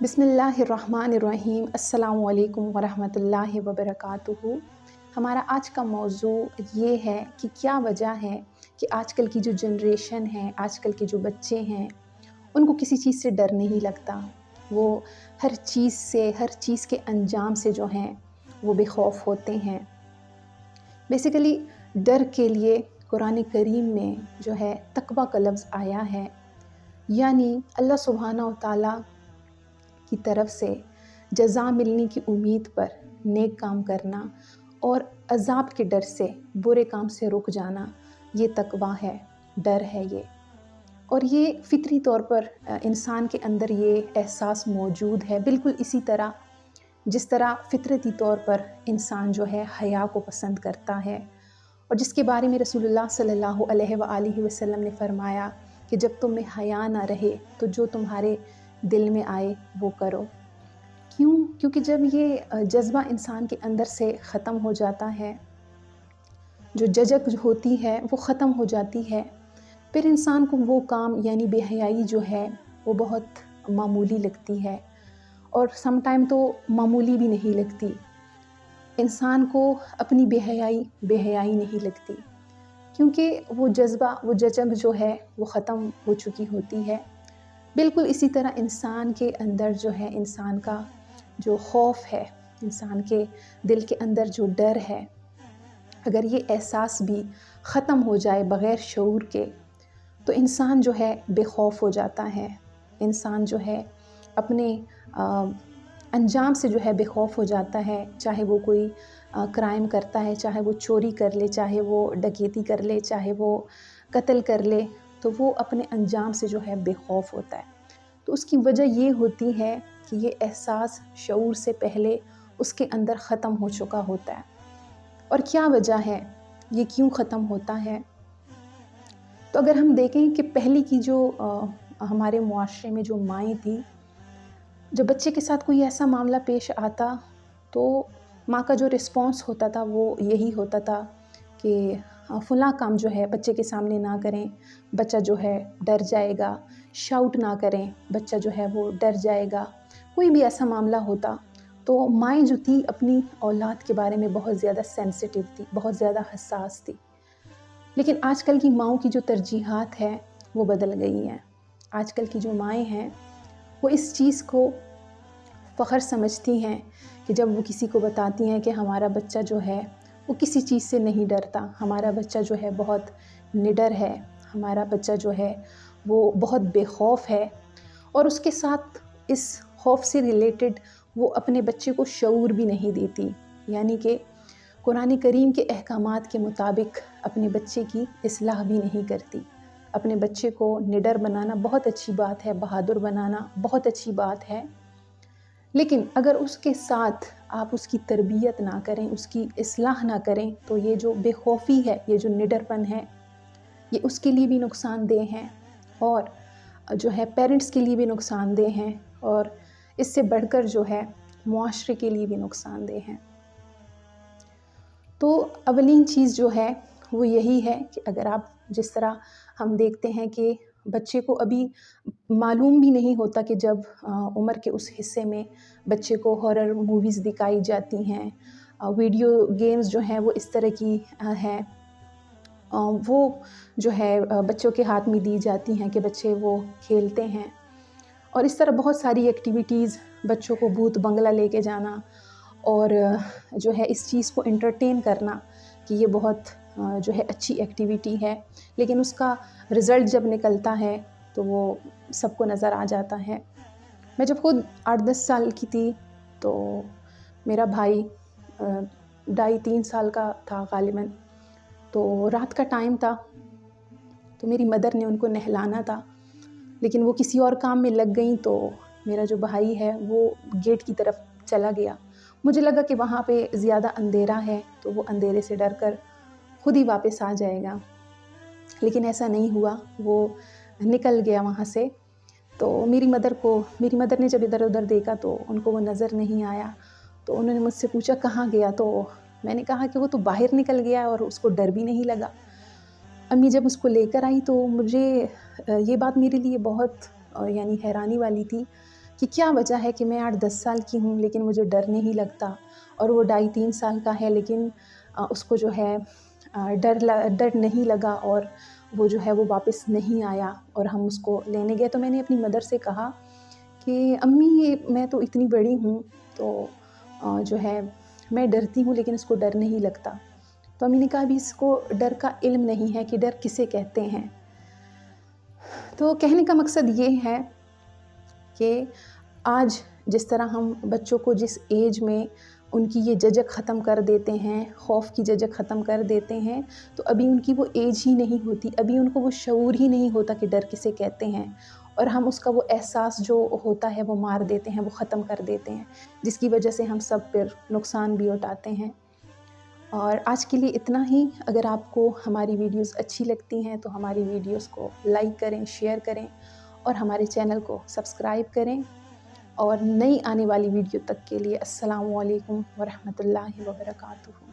बिस्मिल्लाहिर्रहमानिर्रहीम। अस्सलामु अलैकुम वरहमतुल्लाहि वबरकातुहू। हमारा आज का मौज़ू ये है कि क्या वजह है कि आजकल की जो जनरेशन है, आजकल के जो बच्चे हैं, उनको किसी चीज़ से डर नहीं लगता। वो हर चीज़ से, हर चीज़ के अंजाम से जो हैं वो बेखौफ होते हैं। बेसिकली डर के लिए कुरान करीम में जो है तक़वा का लफ्ज़ आया है, यानी अल्लाह सुब्हाना व तआला की तरफ से जज़ा मिलने की उम्मीद पर नेक काम करना और अज़ाब के डर से, बुरे काम से रुक जाना, ये तक़वा है, डर है ये। और ये फ़ितरी तौर पर इंसान के अंदर ये एहसास मौजूद है, बिल्कुल इसी तरह जिस तरह फ़ितरती तौर पर इंसान जो है हया को पसंद करता है, और जिसके बारे में रसूलुल्लाह सल्लल्लाहु अलैहि वसल्लम ने फ़रमाया कि जब तुम में हया ना रहे तो जो तुम्हारे दिल में आए वो करो। क्यों? क्योंकि जब ये जज़्बा इंसान के अंदर से ख़त्म हो जाता है, जो झिझक होती है वो ख़त्म हो जाती है, फिर इंसान को वो काम यानी बेहयाई जो है वो बहुत मामूली लगती है, और सम टाइम तो मामूली भी नहीं लगती। इंसान को अपनी बेहयाई नहीं लगती, क्योंकि वो जज़्बा, वो झिझक जो है वो ख़त्म हो चुकी होती है। बिल्कुल इसी तरह इंसान के अंदर जो है, इंसान का जो खौफ है, इंसान के दिल के अंदर जो डर है, अगर ये एहसास भी ख़त्म हो जाए बग़ैर शऊर के, तो इंसान जो है बेखौफ हो जाता है। इंसान जो है अपने अंजाम से जो है बेखौफ हो जाता है। चाहे वो कोई क्राइम करता है, चाहे वो चोरी कर ले, चाहे वो डकैती कर ले, चाहे वो कत्ल कर ले, तो वो अपने अंजाम से जो है बेखौफ होता है। तो उसकी वजह ये होती है कि ये एहसास शऊर से पहले उसके अंदर ख़त्म हो चुका होता है। और क्या वजह है, ये क्यों ख़त्म होता है? तो अगर हम देखें कि पहले की जो हमारे मुआशरे में जो माएँ थी, जब बच्चे के साथ कोई ऐसा मामला पेश आता तो माँ का जो रिस्पॉन्स होता था वो यही होता था कि फ़लाँ काम जो है बच्चे के सामने ना करें, बच्चा जो है डर जाएगा। शाउट ना करें, बच्चा जो है वो डर जाएगा। कोई भी ऐसा मामला होता तो माएँ जो थी अपनी औलाद के बारे में बहुत ज़्यादा सेंसिटिव थी, बहुत ज़्यादा हसास थी। लेकिन आजकल की माँओं की जो तरजीहात है वो बदल गई हैं। आजकल की जो माएँ हैं वो इस चीज़ को फ़ख्र समझती हैं कि जब वो किसी को बताती हैं कि हमारा बच्चा जो है वो किसी चीज़ से नहीं डरता, हमारा बच्चा जो है बहुत निडर है, हमारा बच्चा जो है वो बहुत बेखौफ है, और उसके साथ इस खौफ से रिलेटेड वो अपने बच्चे को शऊर भी नहीं देती, यानी कि कुरान करीम के अहकामात के मुताबिक अपने बच्चे की इस्लाह भी नहीं करती। अपने बच्चे को निडर बनाना बहुत अच्छी बात है, बहादुर बनाना बहुत अच्छी बात है, लेकिन अगर उसके साथ आप उसकी तरबियत ना करें, उसकी इस्लाह ना करें, तो ये जो बेखौफी है, ये जो निडरपन है, ये उसके लिए भी नुकसानदेह हैं, और जो है पेरेंट्स के लिए भी नुकसानदेह हैं, और इससे बढ़कर जो है मुआशरे के लिए भी नुकसानदेह हैं। तो अवलीन चीज़ जो है वो यही है कि अगर आप, जिस तरह हम देखते हैं कि बच्चे को अभी मालूम भी नहीं होता कि जब उम्र के उस हिस्से में बच्चे को हॉरर मूवीज़ दिखाई जाती हैं, वीडियो गेम्स जो हैं वो इस तरह की हैं, वो जो है बच्चों के हाथ में दी जाती हैं कि बच्चे वो खेलते हैं, और इस तरह बहुत सारी एक्टिविटीज़, बच्चों को भूत बंगला लेके जाना और जो है इस चीज़ को एंटरटेन करना कि ये बहुत जो है अच्छी एक्टिविटी है, लेकिन उसका रिज़ल्ट जब निकलता है तो वो सबको नज़र आ जाता है। मैं जब खुद 8-10 साल की थी तो मेरा भाई 2.5-3 साल का था ग़ालिबन, तो रात का टाइम था, तो मेरी मदर ने उनको नहलाना था, लेकिन वो किसी और काम में लग गई, तो मेरा जो भाई है वो गेट की तरफ चला गया। मुझे लगा कि वहाँ पे ज़्यादा अंधेरा है तो वो अंधेरे से डर कर खुद ही वापस आ जाएगा, लेकिन ऐसा नहीं हुआ, वो निकल गया वहाँ से। तो मेरी मदर ने जब इधर उधर देखा तो उनको वो नज़र नहीं आया, तो उन्होंने मुझसे पूछा कहाँ गया, तो मैंने कहा कि वो तो बाहर निकल गया और उसको डर भी नहीं लगा। अम्मी जब उसको लेकर आई तो मुझे ये बात मेरे लिए बहुत यानी हैरानी वाली थी कि क्या वजह है कि मैं 8-10 साल की हूँ लेकिन मुझे डर नहीं लगता, और वो 2.5-3 साल का है लेकिन उसको जो है डर नहीं लगा, और वो जो है वो वापस नहीं आया और हम उसको लेने गए। तो मैंने अपनी मदर से कहा कि अम्मी ये मैं तो इतनी बड़ी हूँ, तो जो है मैं डरती हूँ लेकिन इसको डर नहीं लगता। तो अम्मी ने कहा अभी इसको डर का इल्म नहीं है कि डर किसे कहते हैं। तो कहने का मकसद ये है कि आज जिस तरह हम बच्चों को जिस एज में उनकी ये झिझक ख़त्म कर देते हैं, खौफ की झिझक ख़त्म कर देते हैं, तो अभी उनकी वो एज ही नहीं होती, अभी उनको वो शऊर ही नहीं होता कि डर किसे कहते हैं, और हम उसका वो एहसास जो होता है वो मार देते हैं, वो ख़त्म कर देते हैं, जिसकी वजह से हम सब फिर नुकसान भी उठाते हैं। और आज के लिए इतना ही। अगर आपको हमारी वीडियोस अच्छी लगती हैं तो हमारी वीडियोस को लाइक करें, शेयर करें और हमारे चैनल को सब्सक्राइब करें। और नई आने वाली वीडियो तक के लिए अस्सलामु अलैकुम वरहमतुल्लाहि वबरकातुहू।